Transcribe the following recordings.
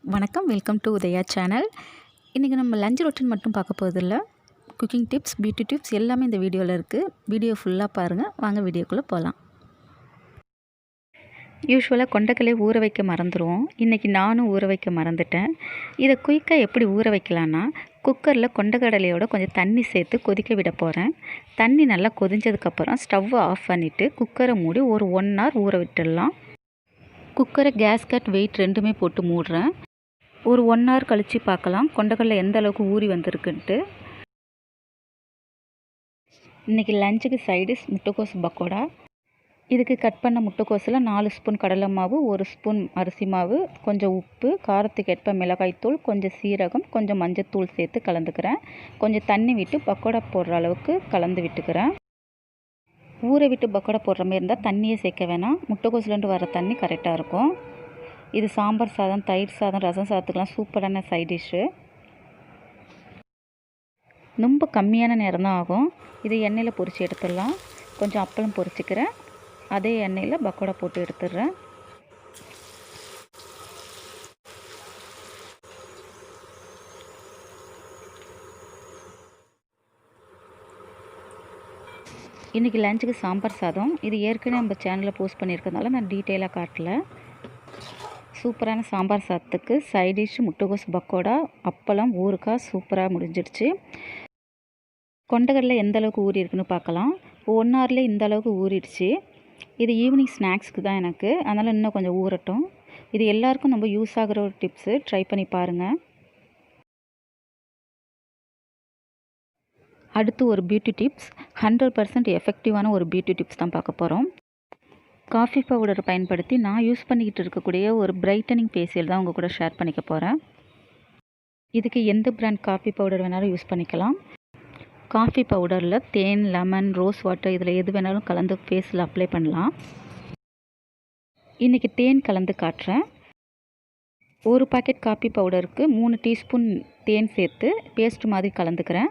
வணக்கம், welcome to Udaya channel. இன்றைக்கி நம்ம லஞ்ச் ரொட்டீன் மட்டும் பார்க்க போகிறதில்ல, குக்கிங் டிப்ஸ், பியூட்டி டிப்ஸ் எல்லாமே இந்த வீடியோவில் இருக்குது. வீடியோ ஃபுல்லாக பாருங்கள். வாங்க வீடியோக்குள்ளே போகலாம். யூஸ்வலாக கொண்டைக்கடலை ஊற வைக்க மறந்துடுவோம். இன்றைக்கி நானும் ஊற வைக்க மறந்துட்டேன். இதை குயிக்காக எப்படி ஊற வைக்கலான்னா, குக்கரில் கொண்டைக்கடலையோட கொஞ்சம் தண்ணி சேர்த்து கொதிக்க விட போகிறேன். தண்ணி நல்லா கொதிஞ்சதுக்கப்புறம் ஸ்டவ்வை ஆஃப் பண்ணிவிட்டு குக்கரை மூடி ஒரு 1 hour ஊற விட்டுடலாம். குக்கரை கேஸ்கட் வெயிட் ரெண்டுமே போட்டு மூடுறேன். ஒரு 1 hour கழித்து பார்க்கலாம் கொண்டைக்கடலை எந்த அளவுக்கு ஊறி வந்திருக்குன்ட்டு. இன்றைக்கி லஞ்சுக்கு சைடிஷ் முட்டைக்கோஸ் பக்கோடா. இதுக்கு கட் பண்ண முட்டைக்கோஸில் 4 ஸ்பூன் கடலை மாவு, 1 ஸ்பூன் அரிசி மாவு, கொஞ்சம் உப்பு, காரத்துக்கு ஏற்ப மிளகாய்த்தூள், கொஞ்சம் சீரகம், கொஞ்சம் மஞ்சத்தூள் சேர்த்து கலந்துக்கிறேன். கொஞ்சம் தண்ணி விட்டு பக்கோடா போடுற அளவுக்கு கலந்து விட்டுக்கிறேன். ஊற விட்டு பக்கோடா போடுற மாதிரி இருந்தால் தண்ணியே சேர்க்க வேணாம். முட்டைக்கோஸ்லேருந்து வர தண்ணி கரெக்டாக இருக்கும். இது சாம்பார் சாதம், தயிர் சாதம், ரசம் சாதத்துக்கெலாம் சூப்பரான சைட் டிஷ்ஷு. ரொம்ப கம்மியான நேரம் தான் ஆகும். இது எண்ணெயில் பொரித்து எடுத்துடலாம். கொஞ்சம் அப்பளம் பொரிச்சிக்கிறேன். அதே எண்ணெயில் பக்கோடா போட்டு எடுத்துடுறேன். இன்றைக்கி லஞ்சுக்கு சாம்பார் சாதம். இது ஏற்கனவே நம்ம சேனலில் போஸ்ட் பண்ணியிருக்கிறதுனால நான் டீட்டெயிலாக காட்டல. சூப்பரான சாம்பார் சாதத்துக்கு சைட் டிஷ் முட்டைக்கோஸ் பக்கோடா, அப்பளம், ஊறுகாய் சூப்பராக முடிஞ்சிடுச்சு. கொண்டைக்கடலை எந்த அளவுக்கு ஊறி இருக்குன்னு பார்க்கலாம். 1 hourல இந்த அளவுக்கு ஊறிடுச்சு. இது ஈவினிங் ஸ்நாக்ஸ்க்கு தான் எனக்கு, அதனால் இன்னும் கொஞ்சம் ஊறட்டும். இது எல்லாருக்கும் ரொம்ப யூஸ் ஆகிற ஒரு டிப்ஸு, ட்ரை பண்ணி பாருங்கள். அடுத்து ஒரு பியூட்டி டிப்ஸ், 100% எஃபெக்டிவான ஒரு பியூட்டி டிப்ஸ் தான் பார்க்க போகிறோம். காஃபி பவுடரை பயன்படுத்தி நான் யூஸ் பண்ணிக்கிட்டு இருக்கக்கூடிய ஒரு பிரைட்டனிங் ஃபேஷியல் தான் உங்கள் கூட ஷேர் பண்ணிக்க போகிறேன். இதுக்கு எந்த பிராண்ட் காஃபி பவுடர் வேணாலும் யூஸ் பண்ணிக்கலாம். காஃபி பவுடரில் தேன், லெமன், ரோஸ் வாட்டர் இதில் எது வேணாலும் கலந்து ஃபேஸில் அப்ளை பண்ணலாம். இன்றைக்கி தேன் கலந்து காட்டுறேன். ஒரு பாக்கெட் காஃபி பவுடருக்கு 3 டீஸ்பூன் தேன் சேர்த்து பேஸ்ட் மாதிரி கலந்துக்கிறேன்.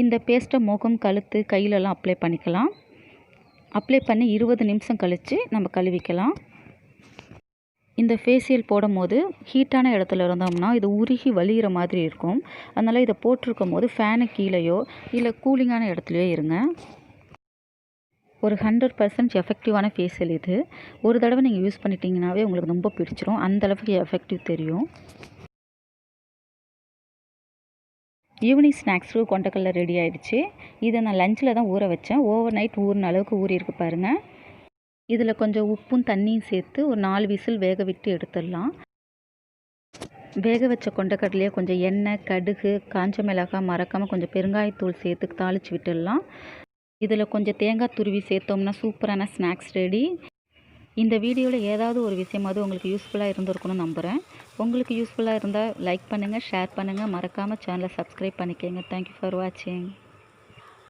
இந்த பேஸ்ட்டை முகம், கழுத்து, கையிலலாம் அப்ளை பண்ணிக்கலாம். அப்ளை பண்ணி 20 நிமிஷம் கழித்து நம்ம கழுவிக்கலாம். இந்த ஃபேஷியல் போடும் போது ஹீட்டான இடத்துல இருந்தோம்னா இது உருகி வலிகிற மாதிரி இருக்கும். அதனால் இதை போட்டிருக்கும் போது ஃபேனு கீழேயோ இல்லை கூலிங்கான இடத்துலையோ இருங்க. ஒரு 100% எஃபெக்டிவான ஃபேஷியல் இது. ஒரு தடவை நீங்கள் யூஸ் பண்ணிட்டீங்கன்னாவே உங்களுக்கு ரொம்ப பிடிச்சிரும். அந்தளவுக்கு எஃபெக்டிவ் தெரியும். ஈவினிங் ஸ்நாக்ஸுக்கு கொண்டைக்கடலை ரெடி ஆகிடுச்சு. இதை நான் லஞ்சில் தான் ஊற வச்சேன். ஓவர் நைட் ஊறின அளவுக்கு ஊறியிருக்கு பாருங்கள். இதில் கொஞ்சம் உப்பும் தண்ணியும் சேர்த்து ஒரு 4 விசில் வேக விட்டு எடுத்துடலாம். வேக வச்ச கொண்டைக்கடலையே கொஞ்சம் எண்ணெய், கடுகு, காஞ்ச மிளகாய், மறக்காமல் கொஞ்சம் பெருங்காயத்தூள் சேர்த்து தாளித்து விட்டுடலாம். இதில் கொஞ்சம் தேங்காய் துருவி சேர்த்தோம்னா சூப்பரான ஸ்நாக்ஸ் ரெடி. இந்த வீடியோவில் ஏதாவது ஒரு விஷயமாவது உங்களுக்கு யூஸ்ஃபுல்லாக இருந்திருக்குன்னு நம்புகிறேன். உங்களுக்கு யூஸ்ஃபுல்லாக இருந்தால் லைக் பண்ணுங்கள், ஷேர் பண்ணுங்கள், மறக்காமல் சேனலை சப்ஸ்கிரைப் பண்ணிக்கோங்க. தேங்க்யூ ஃபார் வாட்சிங்.